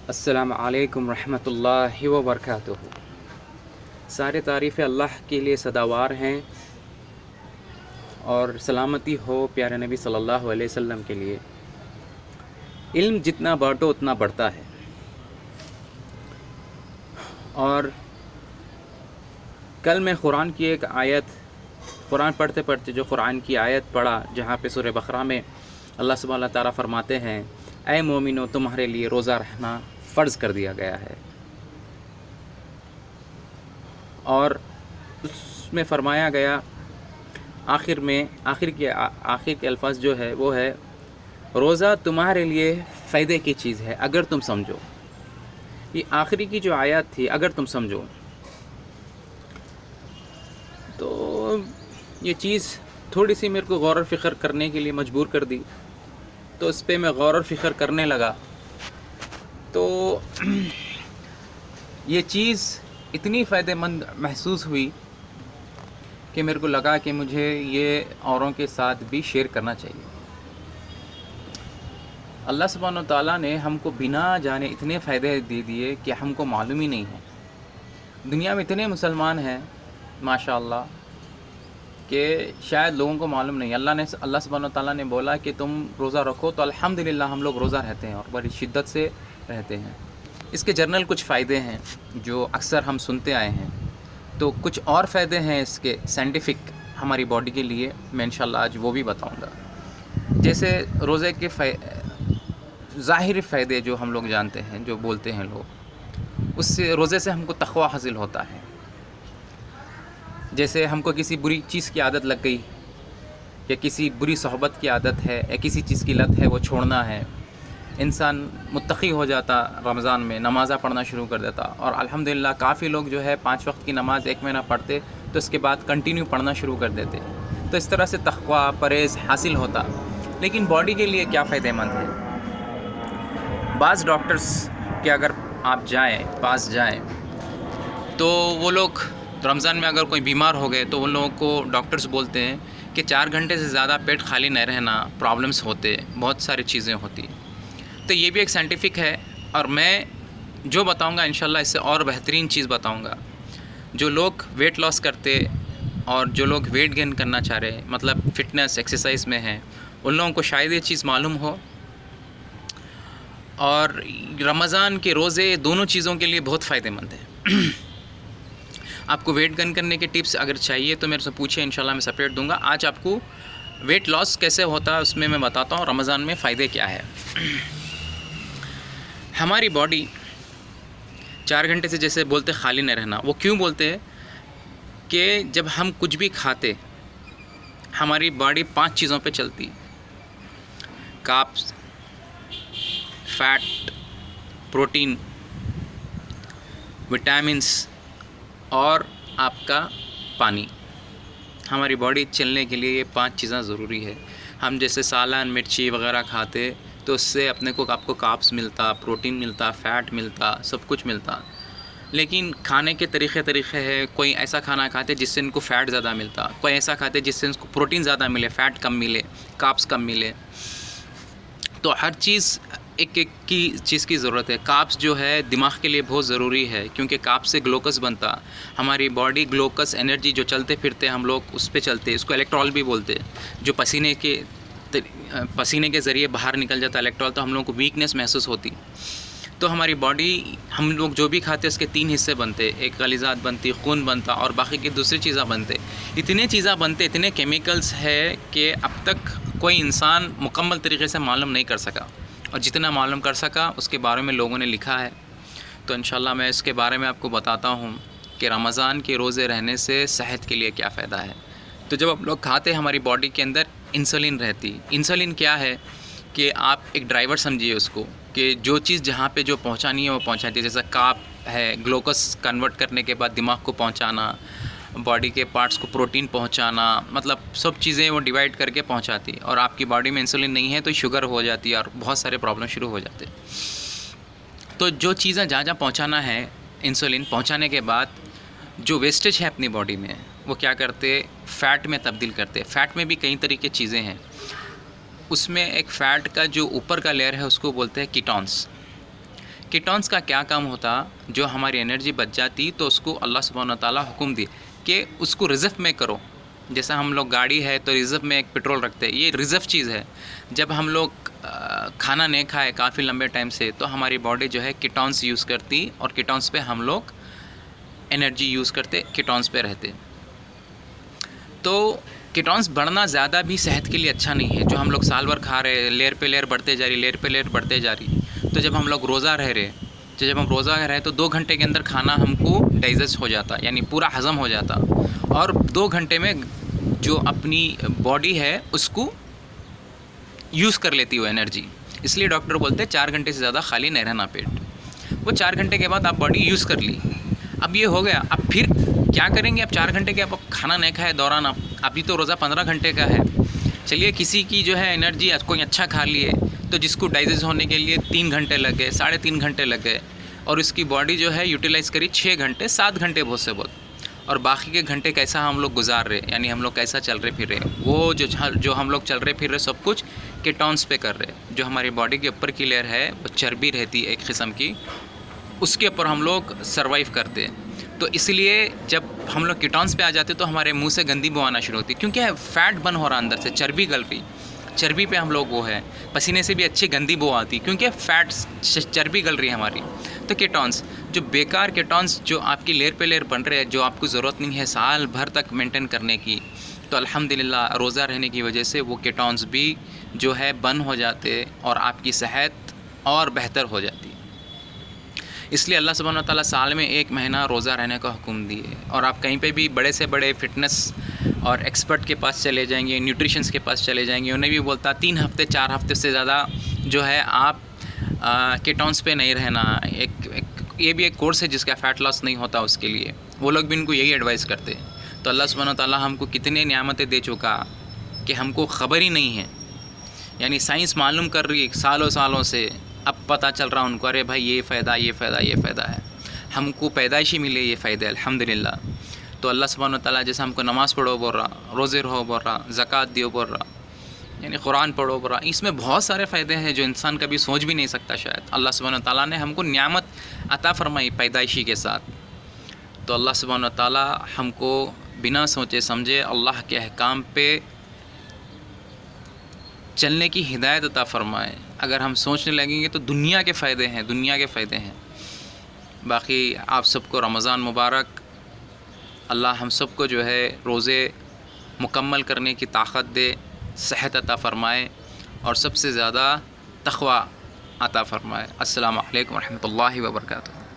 السلام علیکم ورحمۃ اللہ وبرکاتہ۔ سارے تعریفیں اللہ کے لیے سداوار ہیں اور سلامتی ہو پیارے نبی صلی اللہ علیہ وسلم کے لیے۔ علم جتنا بانٹو اتنا بڑھتا ہے، اور کل میں قرآن کی ایک آیت قرآن پڑھتے پڑھتے جو قرآن کی آیت پڑھا جہاں پہ سورہ بقرہ میں اللہ سبحانہ تعالیٰ فرماتے ہیں اے مومنو تمہارے لیے روزہ رکھنا فرض کر دیا گیا ہے، اور اس میں فرمایا گیا آخر کے الفاظ جو ہے وہ ہے روزہ تمہارے لیے فائدے کی چیز ہے اگر تم سمجھو۔ یہ آخری کی جو آیات تھی اگر تم سمجھو، تو یہ چیز تھوڑی سی میرے کو غور و فکر کرنے کے لیے مجبور کر دی، تو اس پہ میں غور و فکر کرنے لگا، تو یہ چیز اتنی فائدہ مند محسوس ہوئی کہ میرے کو لگا کہ مجھے یہ اوروں کے ساتھ بھی شیئر کرنا چاہیے۔ اللہ سبحانہ تعالیٰ نے ہم کو بنا جانے اتنے فائدے دے دیے کہ ہم کو معلوم ہی نہیں ہے۔ دنیا میں اتنے مسلمان ہیں ماشاء اللہ کہ شاید لوگوں کو معلوم نہیں۔ اللہ سبحانہ تعالیٰ نے بولا کہ تم روزہ رکھو، تو الحمدللہ ہم لوگ روزہ رہتے ہیں اور بڑی شدت سے رہتے ہیں۔ اس کے جنرل کچھ فائدے ہیں جو اکثر ہم سنتے آئے ہیں، تو کچھ اور فائدے ہیں اس کے سائنٹیفک ہماری باڈی کے لیے، میں انشاءاللہ آج وہ بھی بتاؤں گا۔ جیسے روزے کے ظاہری فائدے جو ہم لوگ جانتے ہیں، جو بولتے ہیں لوگ، اس سے روزے سے ہم کو تقویٰ حاصل ہوتا ہے۔ جیسے ہم کو کسی بری چیز کی عادت لگ گئی، یا کسی بری صحبت کی عادت ہے، یا کسی چیز کی لت ہے، وہ چھوڑنا ہے، انسان متقی ہو جاتا، رمضان میں نمازیں پڑھنا شروع کر دیتا، اور الحمدللہ کافی لوگ جو ہے 5 وقت کی نماز 1 مہینہ پڑھتے تو اس کے بعد کنٹینیو پڑھنا شروع کر دیتے، تو اس طرح سے تقویٰ پرہیز حاصل ہوتا۔ لیکن باڈی کے لیے کیا فائدہ مند ہے؟ بعض ڈاکٹرز کے اگر آپ پاس جائیں تو وہ لوگ رمضان میں اگر کوئی بیمار ہو گئے تو ان لوگوں کو ڈاکٹرز بولتے ہیں کہ 4 گھنٹے سے زیادہ پیٹ خالی نہیں رہنا، پرابلمس ہوتے، بہت ساری چیزیں ہوتی۔ تو یہ بھی ایک سائنٹیفک ہے، اور میں جو بتاؤں گا انشاءاللہ اس سے اور بہترین چیز بتاؤں گا۔ جو لوگ ویٹ لاس کرتے اور جو لوگ ویٹ گین کرنا چاہ رہے، مطلب فٹنس ایکسرسائز میں ہیں، ان لوگوں کو شاید یہ چیز معلوم ہو۔ اور رمضان کے روزے دونوں چیزوں کے لیے بہت فائدہ مند ہیں۔ آپ کو ویٹ گین کرنے کے ٹپس اگر چاہیے تو میرے سے پوچھیں، انشاءاللہ میں سپریٹ دوں گا۔ آج آپ کو ویٹ لاس کیسے ہوتا ہے اس میں بتاتا ہوں، رمضان میں فائدے کیا ہے۔ ہماری باڈی 4 گھنٹے سے جیسے بولتے خالی نہیں رہنا، وہ کیوں بولتے ہیں کہ جب ہم کچھ بھی کھاتے ہماری باڈی 5 چیزوں پہ چلتی: کاربس، فیٹ، پروٹین، وٹامنس اور آپ کا پانی۔ ہماری باڈی چلنے کے لیے یہ 5 چیزیں ضروری ہے۔ ہم جیسے سالن، مرچی وغیرہ کھاتے تو اس سے آپ کو کاربس ملتا، پروٹین ملتا، فیٹ ملتا، سب کچھ ملتا۔ لیکن کھانے کے طریقے ہیں، کوئی ایسا کھانا کھاتے جس سے ان کو فیٹ زیادہ ملتا، کوئی ایسا کھاتے جس سے ان کو پروٹین زیادہ ملے، فیٹ کم ملے، کاربس کم ملے۔ تو ہر چیز ایک کی چیز کی ضرورت ہے۔ کاربس جو ہے دماغ کے لیے بہت ضروری ہے، کیونکہ کاربس سے گلوکوز بنتا۔ ہماری باڈی گلوکوز انرجی جو چلتے پھرتے ہم لوگ اس پہ چلتے، اس کو الیکٹرول بھی بولتے، جو پسینے کے ذریعے باہر نکل جاتا الیکٹرول، تو ہم لوگوں کو ویکنس محسوس ہوتی۔ تو ہماری باڈی، ہم لوگ جو بھی کھاتے اس کے 3 حصے بنتے، ایک غلیظات بنتی، خون بنتا، اور باقی کی دوسری چیزیں بنتے۔ اتنے چیزیں بنتے، اتنے کیمیکلز ہے کہ اب تک کوئی انسان مکمل طریقے سے معلوم نہیں کر سکا، اور جتنا معلوم کر سکا اس کے بارے میں لوگوں نے لکھا ہے۔ تو انشاءاللہ میں اس کے بارے میں آپ کو بتاتا ہوں کہ رمضان کے روزے رہنے سے صحت کے لیے کیا فائدہ ہے۔ تو جب ہم لوگ کھاتے ہماری باڈی کے اندر انسولین رہتی۔ انسولین کیا ہے کہ آپ ایک ڈرائیور سمجھیے اس کو، کہ جو چیز جہاں پہ جو پہنچانی ہے وہ پہنچاتی ہے۔ جیسا کارب ہے، گلوکوز کنورٹ کرنے کے بعد دماغ کو پہنچانا، باڈی کے پارٹس کو پروٹین پہنچانا، مطلب سب چیزیں وہ ڈیوائڈ کر کے پہنچاتی۔ اور آپ کی باڈی میں انسولین نہیں ہے تو شوگر ہو جاتی ہے اور بہت سارے پرابلم شروع ہو جاتے۔ تو جو چیزیں جہاں جہاں پہنچانا ہے، انسولین پہنچانے کے بعد جو ویسٹیج ہے اپنی باڈی میں، وہ کیا کرتے، فیٹ میں تبدیل کرتے۔ فیٹ میں بھی کئی طرح کی چیزیں ہیں، اس میں ایک فیٹ کا جو اوپر کا لیئر ہے اس کو بولتے ہیں کیٹونس۔ کیٹونس کا کیا کام ہوتا؟ جو ہماری انرجی بچ جاتی تو اس کو اللہ سبحانہ و تعالیٰ حکم دی کہ اس کو ریزرو میں کرو. جیسا ہم لوگ گاڑی ہے تو ریزرو میں ایک پیٹرول رکھتے ہیں، یہ ریزرو چیز ہے. جب ہم لوگ کھانا نہیں کھائے کافی لمبے ٹائم سے تو ہماری باڈی جو ہے کیٹونس یوز کرتی، اور کیٹونس پہ ہم لوگ انرجی یوز کرتے، کیٹونس پہ رہتے. تو کیٹونس بڑھنا زیادہ بھی صحت کے لیے اچھا نہیں ہے. جو ہم لوگ سال بھر کھا رہے، لیئر پہ لیئر بڑھتے جا رہی، لیئر پہ لیئر بڑھتے جا رہی. تو جب ہم لوگ روزہ رہ رہے، جب ہم روزہ رہے تو 2 گھنٹے کے اندر کھانا ہم کو ڈائجسٹ ہو جاتا، یعنی پورا ہضم ہو جاتا، اور 2 گھنٹے میں جو اپنی باڈی ہے اس کو یوز کر لیتی وہ انرجی. اس لیے ڈاکٹر بولتے ہیں 4 گھنٹے سے زیادہ خالی نہیں رہنا پیٹ. وہ 4 گھنٹے کے بعد آپ باڈی یوز کر لی، اب یہ ہو گیا. اب پھر کیا کریں گے؟ اب 4 گھنٹے کے اب کھانا نہیں کھائے دوران، ابھی تو روزہ 15 گھنٹے کا ہے. چلیے کسی کی جو ہے انرجی کوئی اچھا کھا لیے تو جس کو ڈائجسٹ ہونے کے لیے 3 گھنٹے لگے، 3.5 گھنٹے لگے، اور اس کی باڈی جو ہے یوٹیلائز کری 6 گھنٹے 7 گھنٹے بہت سے بہت. اور باقی کے گھنٹے کیسا ہم لوگ گزار رہے، یعنی ہم لوگ کیسا چل رہے پھر رہے، وہ جو ہم لوگ چل رہے پھر رہے سب کچھ کیٹونس پہ کر رہے. جو ہماری باڈی کے اوپر کی لیئر ہے وہ چربی رہتی ایک قسم کی، اس کے اوپر ہم لوگ سروائیو کرتے. تو اس لیے جب ہم لوگ کیٹونس پہ آ جاتے تو ہمارے منہ سے گندی بو آنا شروع ہوتی، کیونکہ فیٹ بن ہو رہا اندر سے، چربی گل رہی، چربی پہ ہم لوگ وہ ہے، پسینے سے بھی اچھی گندی بو آتی کیونکہ فیٹ چربی گل رہی ہے ہماری. تو کیٹونس جو بیکار کیٹونس جو آپ کی لیئر پہ لیئر بن رہے ہیں، جو آپ کو ضرورت نہیں ہے سال بھر تک مینٹین کرنے کی، تو الحمدللہ روزہ رہنے کی وجہ سے وہ کیٹونس بھی جو ہے بند ہو جاتے اور آپ کی صحت اور بہتر ہو جاتی. اس لیے اللہ سبحانہ وتعالیٰ سال میں 1 مہینہ روزہ رہنے کا حکم دیے. اور آپ کہیں پہ بھی بڑے سے بڑے فٹنس اور ایکسپرٹ کے پاس چلے جائیں گے، نیوٹریشنس کے پاس چلے جائیں گے، انہیں بھی بولتا 3 ہفتے 4 ہفتے سے زیادہ جو ہے آپ کیٹونس پہ نہیں رہنا. یہ بھی ایک کورس ہے جس کا فیٹ لاس نہیں ہوتا اس کے لیے، وہ لوگ بھی ان کو یہی ایڈوائز کرتے. تو اللہ سبحانہ وتعالیٰ ہم کو کتنے نعمتیں دے چکا کہ ہم کو خبر ہی نہیں ہے. یعنی سائنس معلوم کر رہی سالوں سالوں سے، اب پتہ چل رہا ان کو، ارے بھائی یہ فائدہ یہ فائدہ یہ فائدہ ہے. ہم کو پیدائشی ملے یہ فائدے الحمدللہ. تو اللہ سبحانہ وتعالیٰ جیسے ہم کو نماز پڑھو بول رہا، روزے رہو بول رہا، زکوٰۃ دیو بول رہا، یعنی قرآن پڑھو بول رہا، اس میں بہت سارے فائدے ہیں جو انسان کبھی سوچ بھی نہیں سکتا شاید. اللہ سبحانہ وتعالیٰ نے ہم کو نعمت عطا فرمائی پیدائشی کے ساتھ. تو اللہ سبحانہ وتعالیٰ ہم کو بنا سوچے سمجھے اللہ کے احکام پہ چلنے کی ہدایت عطا فرمائے. اگر ہم سوچنے لگیں گے تو دنیا کے فائدے ہیں، دنیا کے فائدے ہیں. باقی آپ سب کو رمضان مبارک. اللہ ہم سب کو جو ہے روزے مکمل کرنے کی طاقت دے، صحت عطا فرمائے، اور سب سے زیادہ تقوی عطا فرمائے. السلام علیکم ورحمۃ اللہ وبرکاتہ.